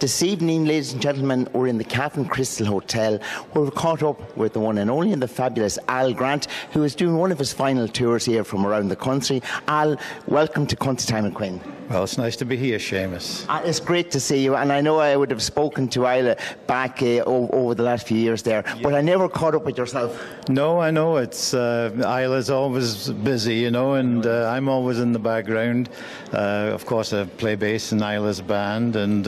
This evening, ladies and gentlemen, we're in the Cavan Crystal Hotel, where we're caught up with the one and only and the fabulous Al Grant, who is doing one of his final tours here from around the country. Al, welcome to Country Time and Quinn. Well, it's nice to be here, Seamus. It's great to see you, and I know I would have spoken to Isla back over the last few years there, but I never caught up with yourself. No, I know. It's Isla's always busy, you know, and I'm always in the background. Of course, I play bass in Isla's band, and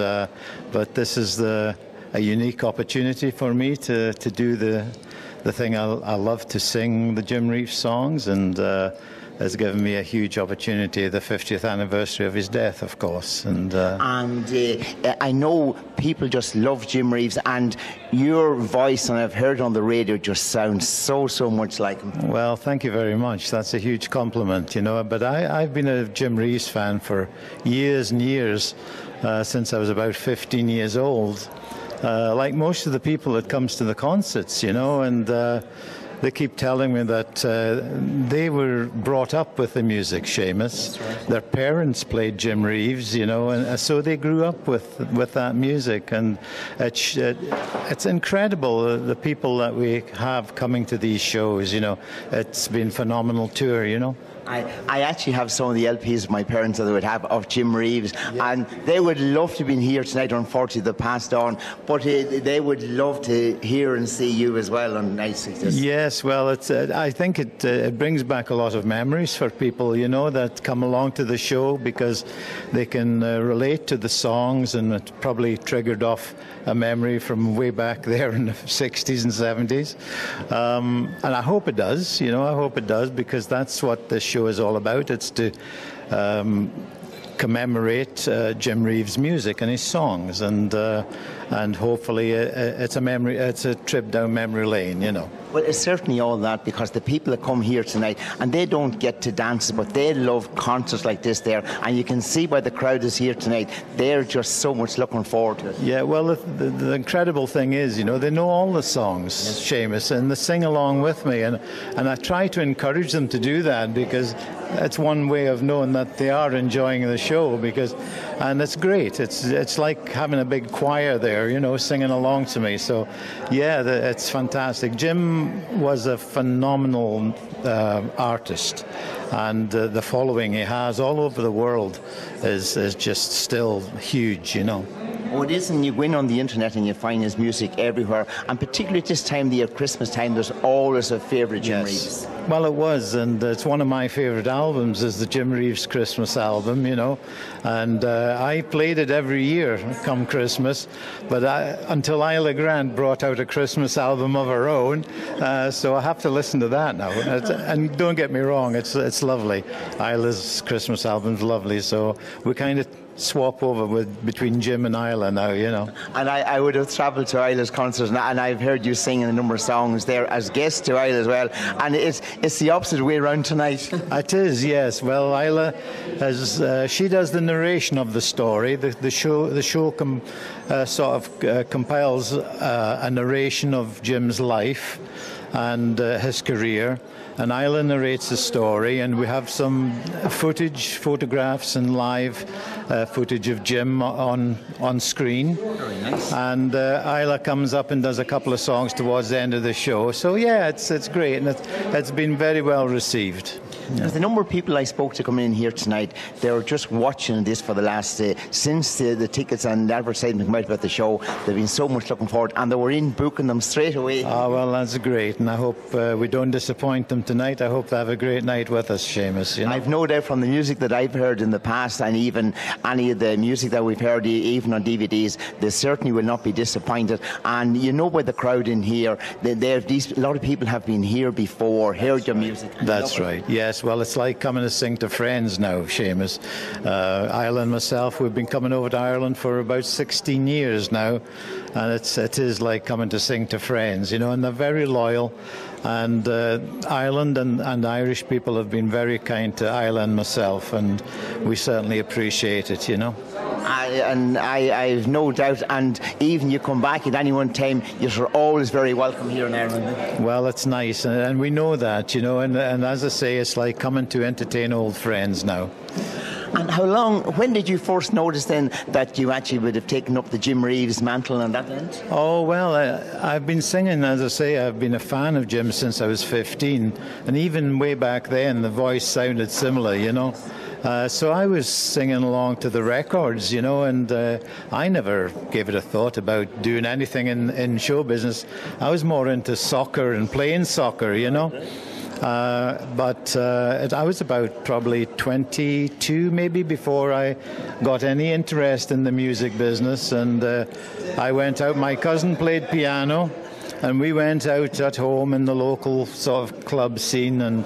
but this is a unique opportunity for me to do the thing I love, to sing the Jim Reeves songs, and has given me a huge opportunity, the 50th anniversary of his death, of course. And I know people just love Jim Reeves, and your voice, and I've heard on the radio, just sounds so much like him. Well, thank you very much. That's a huge compliment, you know. But I've been a Jim Reeves fan for years and years, since I was about 15 years old. Like most of the people that comes to the concerts, you know, and they keep telling me that they were brought up with the music, Seamus. Right. Their parents played Jim Reeves, you know, and so they grew up with that music. And it's incredible, the people that we have coming to these shows, you know. It's been a phenomenal tour, you know. I actually have some of the LPs my parents that they would have of Jim Reeves, and they would love to be here tonight. Unfortunately, they passed on, but they would love to hear and see you as well on nights like this. Yes, well, I think it brings back a lot of memories for people, you know, that come along to the show, because they can relate to the songs, and it probably triggered off a memory from way back there in the 60s and 70s. And I hope it does, you know, I hope it does, because that's what this show is all about. It's to commemorate Jim Reeves' music and his songs, and hopefully it's a trip down memory lane, you know. Well, it's certainly all that, because the people that come here tonight, and they don't get to dances, but they love concerts like this there, and you can see by the crowd is here tonight, they're just so much looking forward to it. Yeah, well, the incredible thing is, you know, they know all the songs, yes, Seamus, and they sing along with me, and I try to encourage them to do that, because it's one way of knowing that they are enjoying the show, and it's great. It's like having a big choir there, you know, singing along to me. So, yeah, it's fantastic. Jim was a phenomenal artist, and the following he has all over the world is just still huge, you know. Oh, it is, and you go in on the internet and you find his music everywhere, and particularly at this time of the year, Christmas time, there's always a favourite Jim Reeves. Well, it was, and it's one of my favourite albums, is the Jim Reeves Christmas album, you know, and I played it every year come Christmas, but until Isla Grant brought out a Christmas album of her own, so I have to listen to that now. And don't get me wrong, it's lovely. Isla's Christmas album's lovely, so we kind of swap over between Jim and Isla now, you know. And I would have travelled to Isla's concerts, and I've heard you singing a number of songs there as guest to Isla as well, and it's the opposite way around tonight. It is, yes. Well, Isla she does the narration of the story. The show sort of compiles a narration of Jim's life and his career, and Isla narrates the story, and we have some photographs and live footage of Jim on screen. Very nice. And Isla comes up and does a couple of songs towards the end of the show. So yeah, it's great, and it's been very well received. Yeah. The number of people I spoke to coming in here tonight, they were just watching this for the last, since the tickets and advertisement came out about the show, they've been so much looking forward, and they were in booking them straight away. Oh, well, that's great, and I hope we don't disappoint them tonight. I hope they have a great night with us, Seamus. You know? I've no doubt from the music that I've heard in the past, and even any of the music that we've heard, even on DVDs, they certainly will not be disappointed. And you know by the crowd in here, a lot of people have been here before, heard your music. That's right, yes. Well, it's like coming to sing to friends now, Seamus. Isla and myself, we've been coming over to Ireland for about 16 years now, and it is like coming to sing to friends, you know, and they're very loyal. And Ireland and Irish people have been very kind to Isla and myself, and we certainly appreciate it, you know. I've no doubt, and even you come back at any one time, you're always very welcome here in Ireland. Well, it's nice, and we know that, you know, and as I say, it's like coming to entertain old friends now. And And how long, when did you first notice then that you actually would have taken up the Jim Reeves mantle on that end? Oh, well, I've been singing, as I say, I've been a fan of Jim since I was 15. And even way back then, the voice sounded similar, you know. So I was singing along to the records, you know, and I never gave it a thought about doing anything in show business. I was more into soccer and playing soccer, you know. But I was about probably 22 maybe before I got any interest in the music business, and I went out. My cousin played piano, and we went out at home in the local sort of club scene, and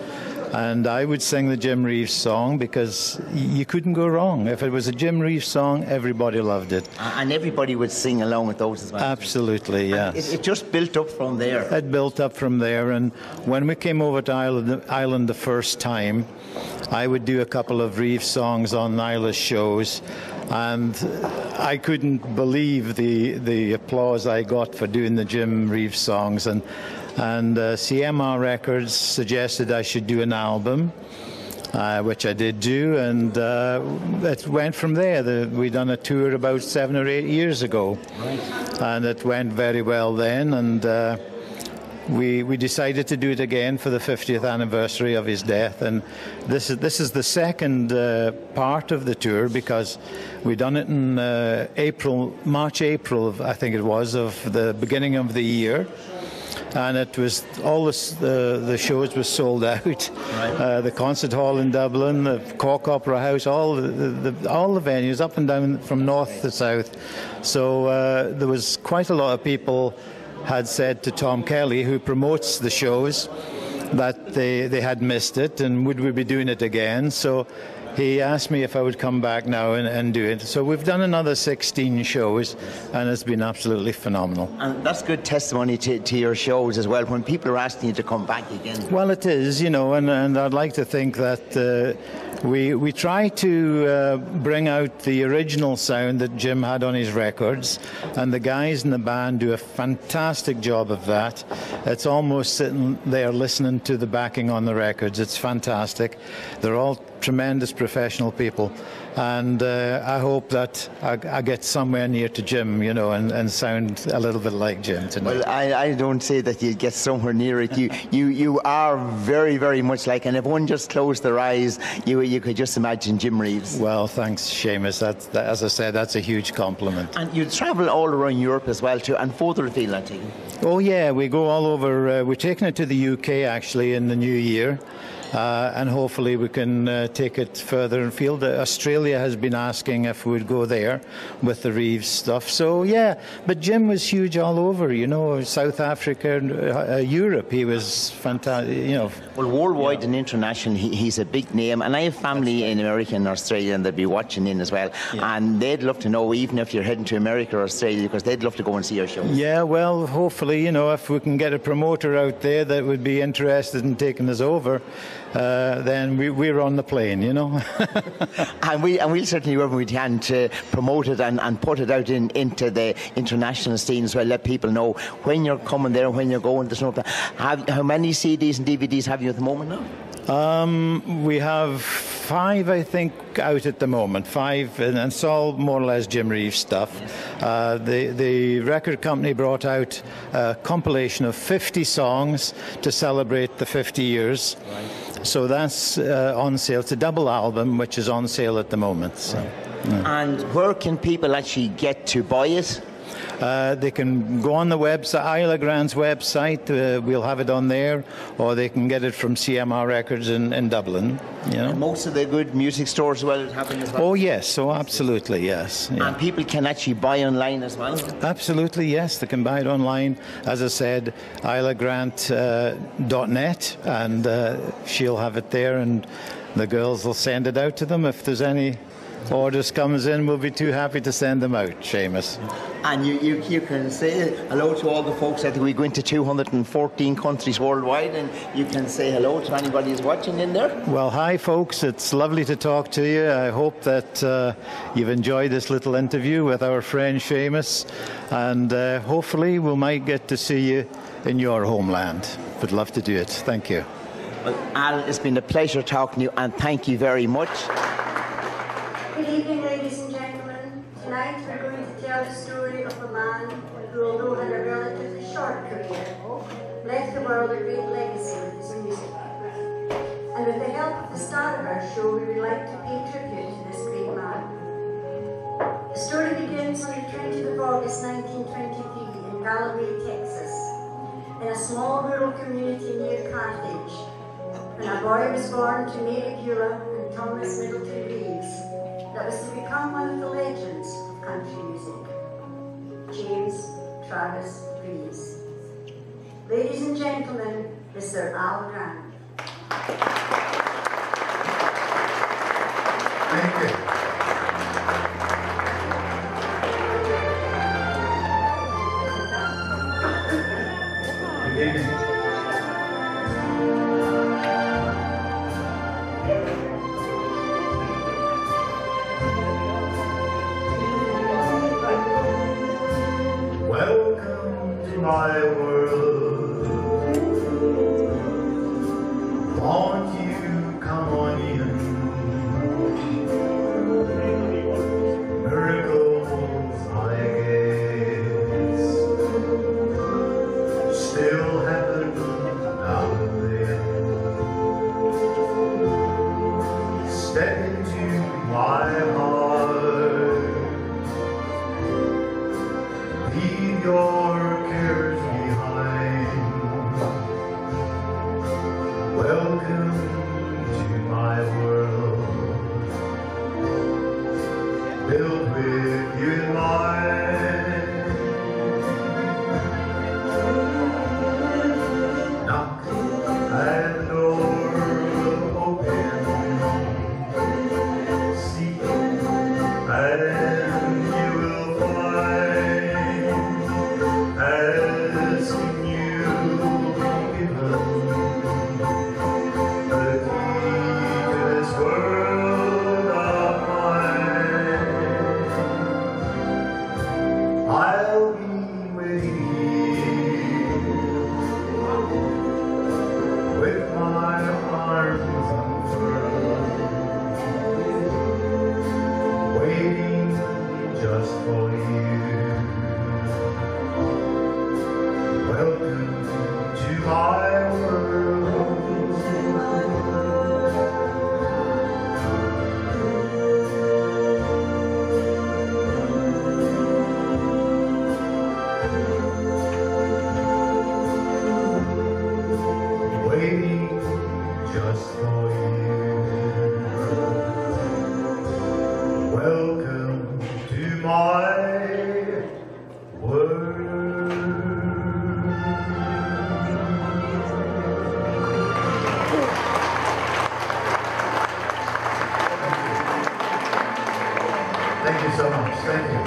I would sing the Jim Reeves song because you couldn't go wrong. If it was a Jim Reeves song, everybody loved it. And everybody would sing along with those as well. Absolutely, yes. It just built up from there. It built up from there, and when we came over to Ireland the first time, I would do a couple of Reeves songs on Isla's shows, and I couldn't believe the applause I got for doing the Jim Reeves songs. And CMR Records suggested I should do an album, which I did do, and it went from there. We done a tour about 7 or 8 years ago, right. And it went very well then, and we decided to do it again for the 50th anniversary of his death. And this is the second part of the tour, because we done it in March, April, I think it was, of the beginning of the year. And it was all the shows were sold out. Right. The concert hall in Dublin, the Cork Opera House, all the venues up and down from north to south. So there was quite a lot of people had said to Tom Kelly, who promotes the shows, that they had missed it and would we be doing it again. So he asked me if I would come back now and do it. So we've done another 16 shows, and it's been absolutely phenomenal. And that's good testimony to your shows as well, when people are asking you to come back again. Well, it is, you know, and I'd like to think that we try to bring out the original sound that Jim had on his records, and the guys in the band do a fantastic job of that. It's almost sitting there listening to the backing on the records. It's fantastic. They're all tremendous professional people, and I hope that I get somewhere near to Jim, you know, and sound a little bit like Jim tonight. Well, I don't say that you get somewhere near it. You are very, very much like, and if one just closed their eyes, you could just imagine Jim Reeves. Well, thanks, Seamus. That, as I said, that's a huge compliment. And you travel all around Europe as well too, and further afield, I think. Oh yeah, we go all over. We're taking it to the UK actually in the new year. And hopefully we can take it further afield. Australia has been asking if we'd go there with the Reeves stuff. So yeah, but Jim was huge all over, you know, South Africa, Europe. He was fantastic, you know. Well, worldwide and international, he's a big name. And I have family in America and Australia, and they'll be watching in as well. Yeah. And they'd love to know, even if you're heading to America or Australia, because they'd love to go and see your shows. Yeah, well, hopefully, you know, if we can get a promoter out there that would be interested in taking us over, then we're on the plane, you know. and we'll certainly work we can to promote it and put it out into the international scene as well. Let people know when you're coming there, when you're going. How many CDs and DVDs have you at the moment now? We have 5, I think, out at the moment. 5, and it's all more or less Jim Reeves stuff. The record company brought out a compilation of 50 songs to celebrate the 50 years. Right. So that's on sale. It's a double album, which is on sale at the moment. So, yeah. And where can people actually get to buy it? They can go on the website, Isla Grand's website. We'll have it on there, or they can get it from CMR Records in Dublin. You know? And most of the good music stores as well have it as well. Oh yes, so absolutely yes. Yeah. And people can actually buy online as well. Absolutely yes, they can buy it online. As I said, ilagrant.net, and she'll have it there, and the girls will send it out to them if there's any orders comes in. We'll be too happy to send them out, Seamus. And you can say hello to all the folks. I think we go into 214 countries worldwide, and you can say hello to anybody who's watching in there. Well, hi folks, it's lovely to talk to you. I hope that you've enjoyed this little interview with our friend Seamus, and hopefully we might get to see you in your homeland. Would love to do it. Thank you. Well, Al, it's been a pleasure talking to you, and thank you very much. Good evening, ladies and gentlemen. Tonight we're going to tell the story of a man who, although had a relatively short career, left the world a great legacy with his music. And with the help of the star of our show, we would like to pay tribute to this great man. The story begins on the 20th of August 1923 in Galloway, Texas, in a small rural community near Carthage, when a boy was born to Mary Beulah and Thomas Middleton Reeves that was to become one of the legends of country music, James Travis Reeves. Ladies and gentlemen, Mr. Al Grant. Thank you. Good evening. Welcome to my world. Won't you come on in? Miracles, I guess, still happen now and then. Step into my heart. Leave your cares behind. Welcome to my world, built with you in mind. Knock and the door will open. Seek and you will find. Asking you be given the key to this world of mine. I'll be waiting here with my arms unfurled, waiting just for you. Welcome to my world. Waiting just for you. Welcome to my world. Thank you so much. Thank you.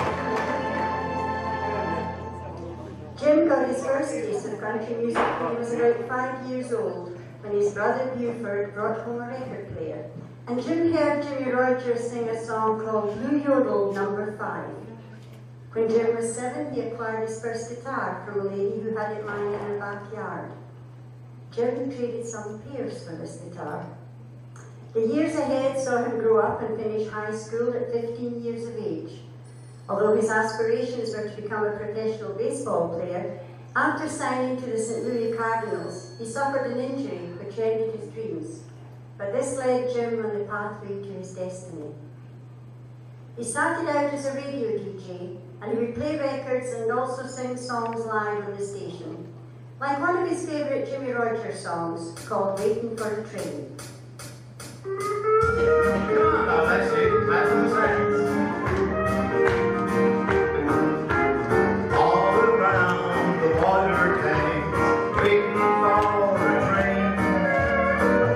Jim got his first taste of country music when he was about 5 years old, when his brother Buford brought home a record player, and Jim heard Jimmy Rogers sing a song called Blue Yodel No. 5. When Jim was 7, he acquired his first guitar from a lady who had it lying in her backyard. Jim traded some peers for this guitar. The years ahead saw him grow up and finish high school at 15 years of age. Although his aspirations were to become a professional baseball player, after signing to the St. Louis Cardinals, he suffered an injury which ended his dreams. But this led Jim on the pathway to his destiny. He started out as a radio DJ, and he would play records and also sing songs live on the station, like one of his favourite Jimmy Rogers songs called Waiting for a Train. Come on now, let's see. That's the seconds. All around the water tanks, waiting for a train.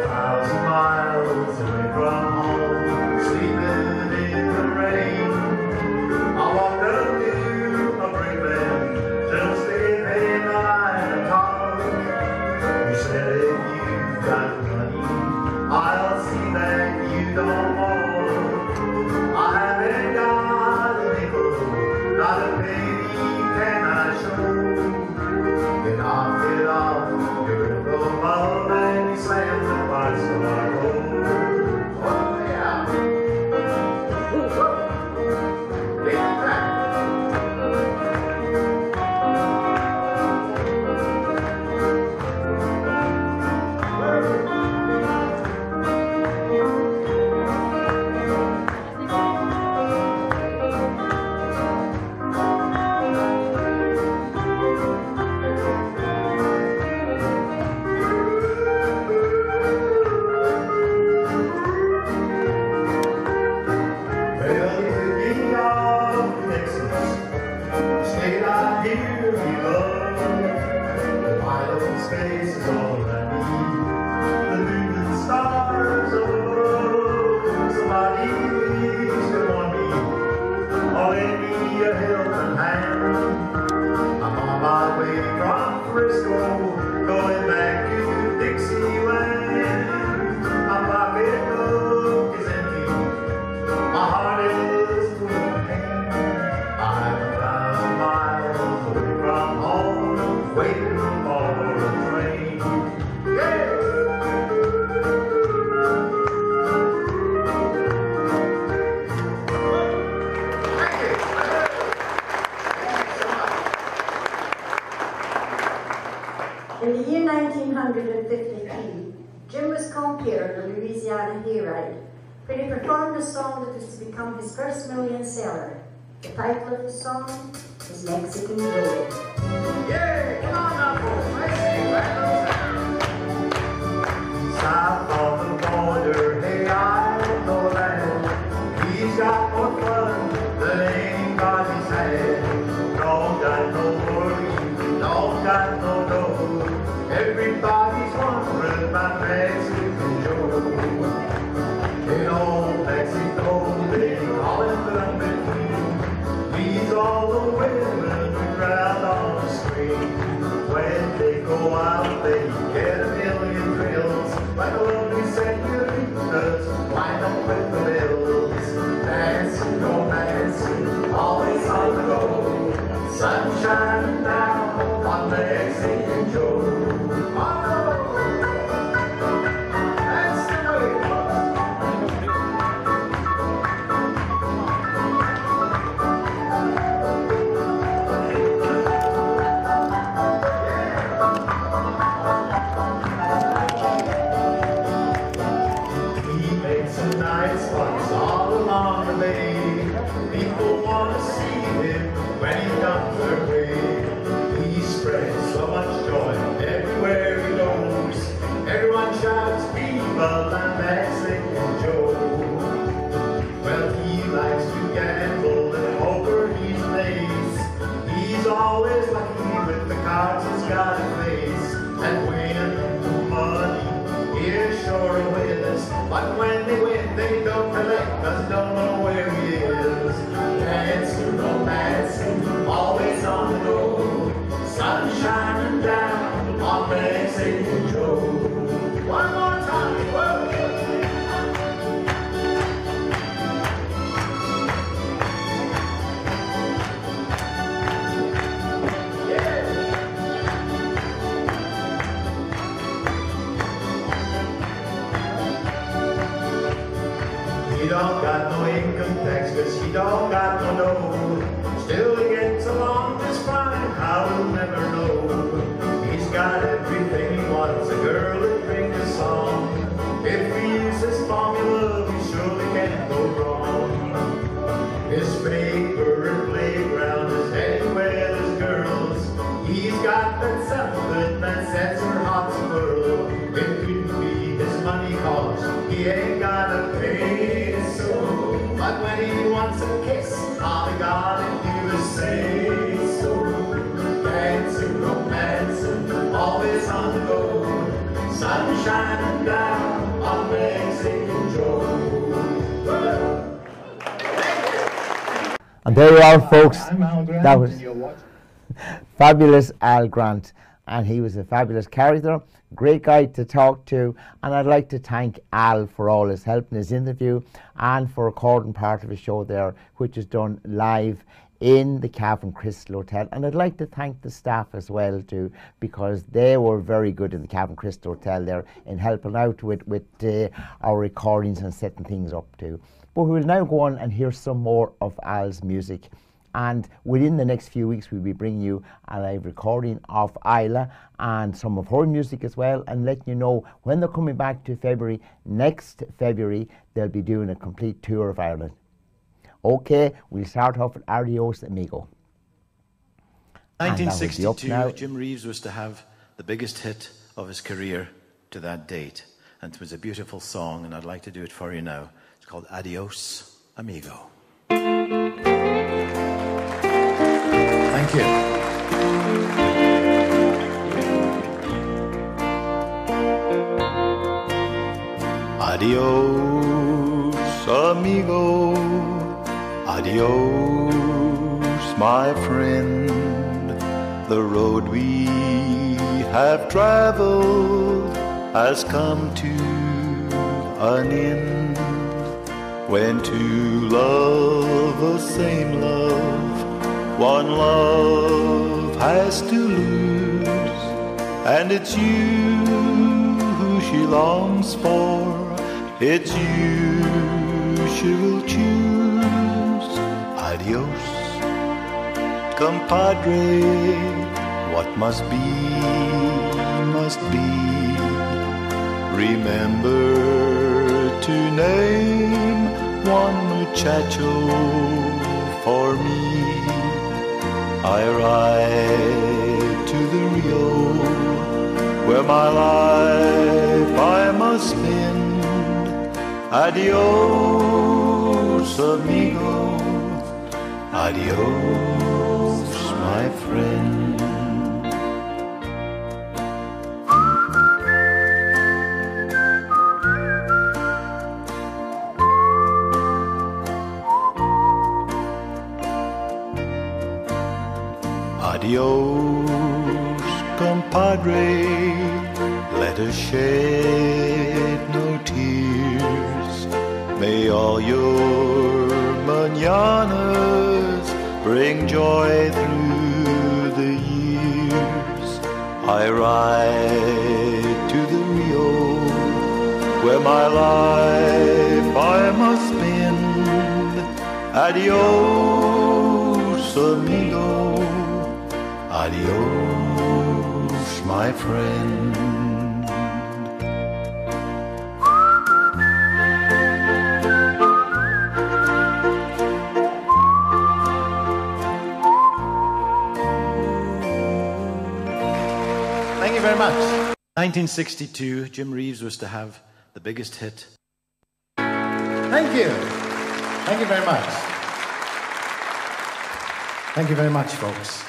1,000 miles away from home, sleeping in the rain. I walked up to a brakeman just to get paid 9 o'clock. You said if you've got money, I'll see that you don't want. I haven't got a nickel, not a penny can I show. Then I'll get off your little love and you slam the parts of my road. Oh yeah. space is all I need. The moon and stars above. Somebody please come on me. All they need a helping hand. I'm on my way from Frisco, going back to Dixieland. My pocketbook is empty, my heart is full of pain. I'm 1,000 miles away from home, waiting for a train. Yeah! In the year 1953, Jim was compared the Louisiana Hayride when he performed a song that was to become his first million seller. The title of the song is Mexican Joe. Yeah, come on now, folks. Let's sing right on. South of the border, hey, I know a man. He's got more fun than anybody's had. Don't got no worry, don't got no dough. Everybody's wondering about Mexican Joe. In old Mexico, they call him the Mexican. He's all the women crowd on the street. When they go out, they get a million thrills. Like a lovely senoritas, line up with the bills. Dancing, romancing, always on the go. Sun shining down on Mexican Joe. People want to see him when he comes their way. He spreads so much joy everywhere he goes. Everyone shouts, "Viva la Mexican Joe!" Well, he likes to gamble and poker he plays. He's always lucky with the cards he's got in place. And win money is sure a witness, but when they win, they don't collect, 'cause don't know where he is. Dancing, romancing, always on the go. Sun shining down on Mexican Joe. One more time, whoa. He don't got no income tax, 'cause he don't got no dough. Still he gets along just fine, how we'll never know. He's got everything he wants, a girl to drink a song. If he uses formula, we surely can't go wrong. His favorite playground is anywhere there's girls. He's got that something that sets her heart swirl. It couldn't be his money, 'cause he ain't got a peso. But when he wants a kiss, all he gotta do is say so. Dancing, romancing, always on the go. Sun shining down on Mexican Joe. And there you are, folks. That was fabulous Al Grant, and he was a fabulous character, great guy to talk to, and I'd like to thank Al for all his help in his interview and for recording part of his show there, which is done live in the Cavan Crystal Hotel. And I'd like to thank the staff as well too, because they were very good in the Cavan Crystal Hotel there in helping out with our recordings and setting things up too. But we will now go on and hear some more of Al's music. And within the next few weeks, we'll be bringing you a live recording of Isla and some of her music as well, and letting you know when they're coming back to February. Next February, they'll be doing a complete tour of Ireland. Okay, we'll start off with Adios Amigo. 1962, Jim Reeves was to have the biggest hit of his career to that date. And it was a beautiful song, and I'd like to do it for you now. It's called Adios Amigo. Thank you. Adios, amigo. Adios, my friend. The road we have traveled has come to an end. When two love the same love, one love has to lose, and it's you who she longs for, it's you she will choose. Adios, compadre, what must be, must be. Remember to name one muchacho for me. I ride to the Rio, where my life I must spend. Adios, amigo. Adios, my friend. Adios, compadre, let us shed no tears. May all your mañanas bring joy through the years. I ride to the Rio, where my life I must spend. Adios, amigo. Adios, my friend. Thank you very much. 1962, Jim Reeves was to have the biggest hit. Thank you. Thank you very much. Thank you very much, folks.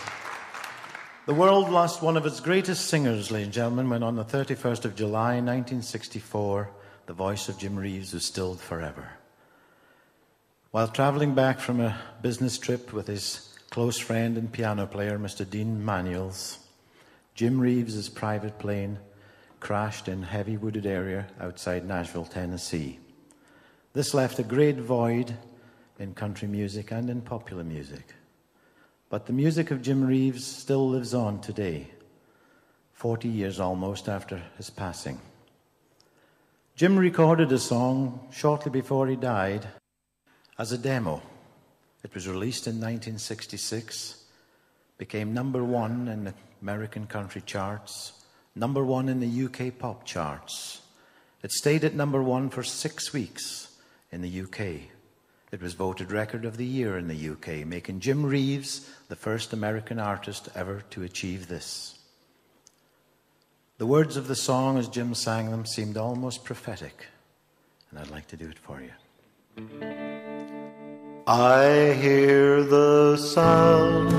The world lost one of its greatest singers, ladies and gentlemen, when on the 31st of July, 1964, the voice of Jim Reeves was stilled forever. While traveling back from a business trip with his close friend and piano player, Mr. Dean Manuels, Jim Reeves' private plane crashed in a heavy wooded area outside Nashville, Tennessee. This left a great void in country music and in popular music. But the music of Jim Reeves still lives on today, 40 years almost after his passing. Jim recorded a song shortly before he died as a demo. It was released in 1966, became #1 in the American country charts, #1 in the UK pop charts. It stayed at #1 for 6 weeks in the UK. It was voted Record of the Year in the UK, making Jim Reeves the first American artist ever to achieve this. The words of the song, as Jim sang them, seemed almost prophetic, and I'd like to do it for you. I hear the sound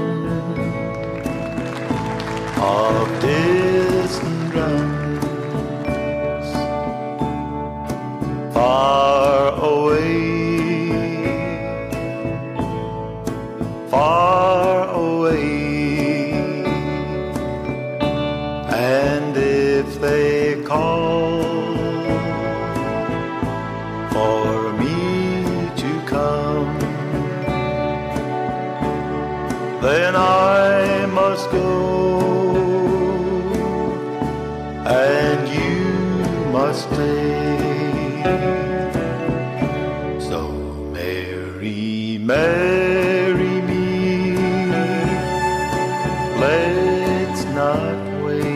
of distant drums far away, far away, and if they call for me to come, then I must go, and you must stay. So marry, marry me, let's not wait.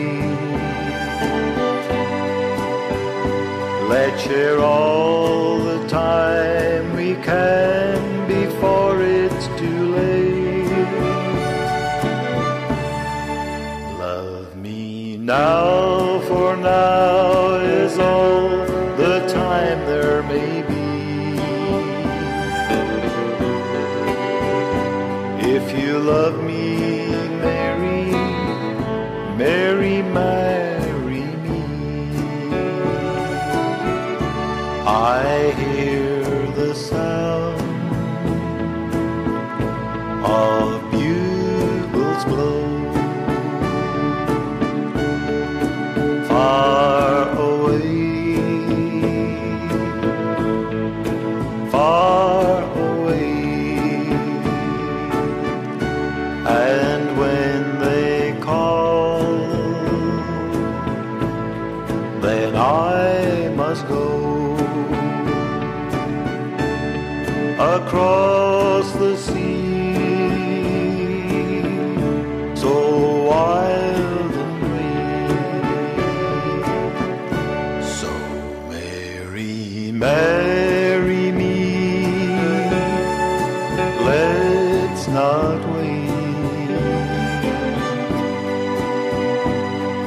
Let's share all the time we can before it's too late. Love me now, for now is all the time there may be. If you love me, Mary, Mary, marry me. I hear the sound of bugles blow far away, far away. And when they call, then I must go across the sea, so wild and green. So marry, marry me, let's not wait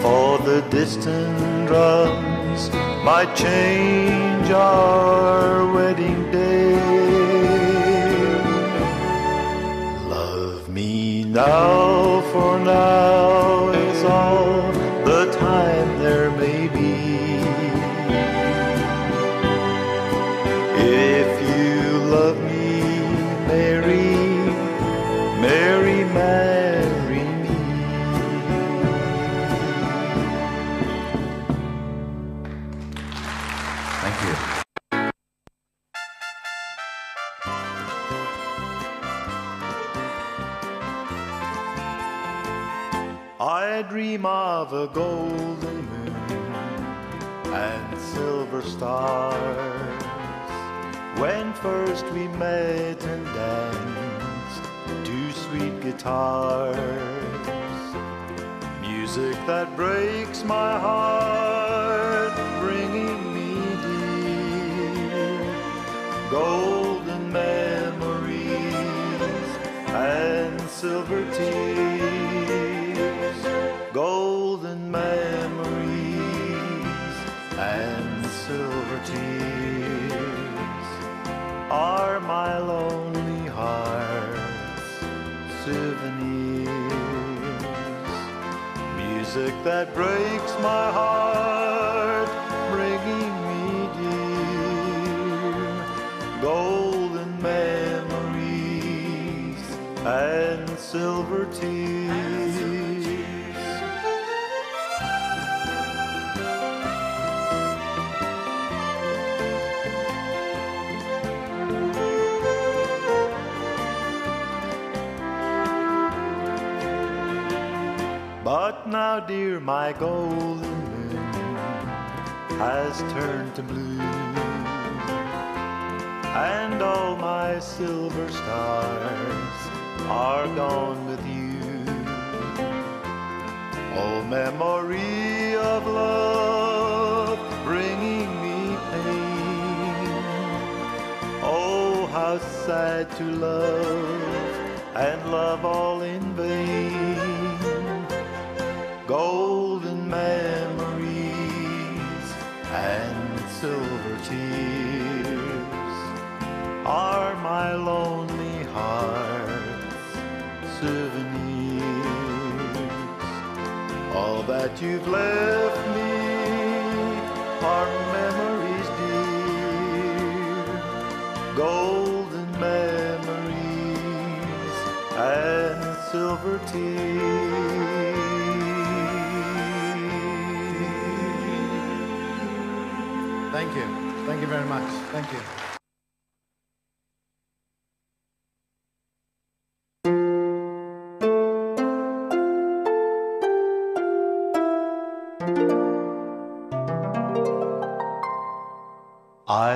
for the distant drums might change our wedding day. Love me now, for now is all the time there may be. If you love me, Mary, Mary, marry me. Thank you. I dream of a golden moon and silver stars, when first we met and danced to sweet guitars. Music that breaks my heart, bringing me dear golden memories and silver tears. Golden memories and silver tears are my lonely heart's souvenirs. Music that breaks my heart, bringing me dear golden memories and silver tears. But now, dear, my golden moon has turned to blue, and all my silver stars are gone with you. Oh, memory of love, bringing me pain. Oh, how sad to love, and love all in vain. Golden memories and silver tears are my lonely heart's souvenirs. All that you've left me are memories dear, golden memories and silver tears. Thank you. Thank you very much. Thank you. I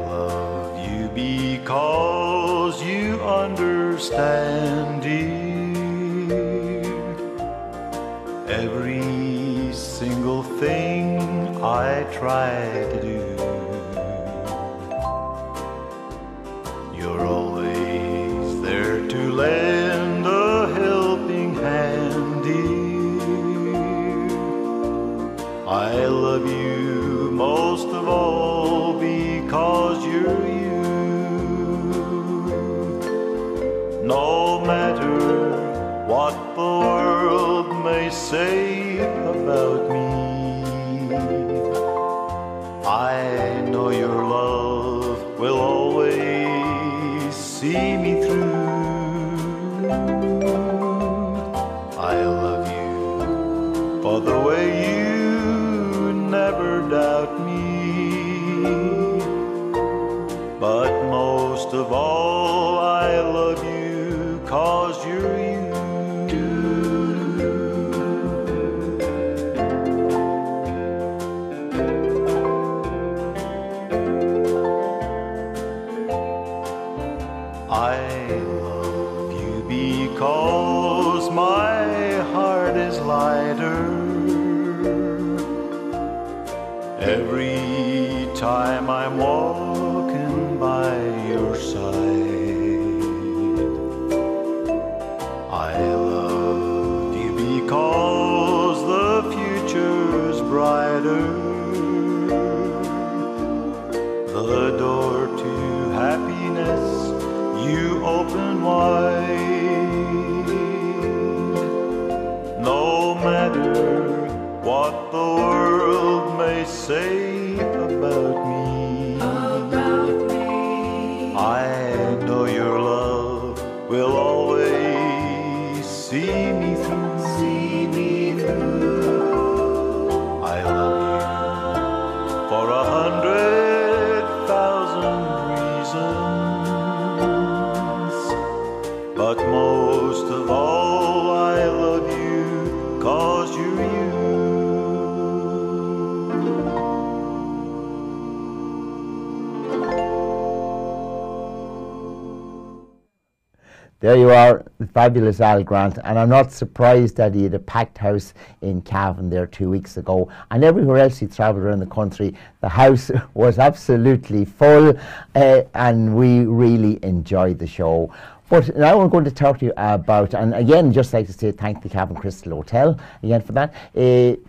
love you because you understand, dear, every single thing I try to do. You're always there to lend a helping hand, dear. I love you most of all because you're you. No matter what the world may say about me, I know your love Love the way you never doubt me, but most of all I love you 'cause you're you. I love you because my heart is lighter every time I'm walking by your side. I love you because the future's brighter, the door to happiness you open wide. No matter what the world may say about me, I know your love will always see me through. I love you for 100,000 reasons, but most of all I love you 'cause you're you. There you are, the fabulous Al Grant, and I'm not surprised that he had a packed house in Cavan there 2 weeks ago, and everywhere else he travelled around the country. The house was absolutely full, and we really enjoyed the show. But now I'm going to talk to you about, and again, just like to say thank the Cavan Crystal Hotel again for that.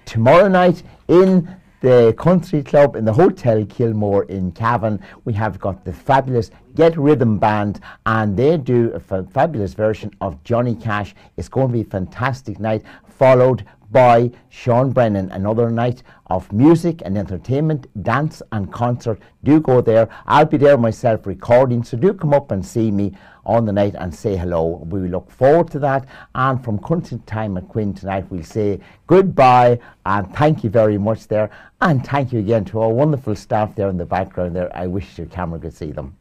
Tomorrow night in the Country Club in the Hotel Kilmore in Cavan, we have got the fabulous Get Rhythm Band, and they do a fabulous version of Johnny Cash. It's going to be a fantastic night, followed by Sean Brennan, another night of music and entertainment, dance and concert. Do go there. I'll be there myself recording, so do come up and see me on the night and say hello. We look forward to that. And from Country Time at Quinn tonight, we'll say goodbye and thank you very much there. And thank you again to our wonderful staff there in the background there. I wish your camera could see them.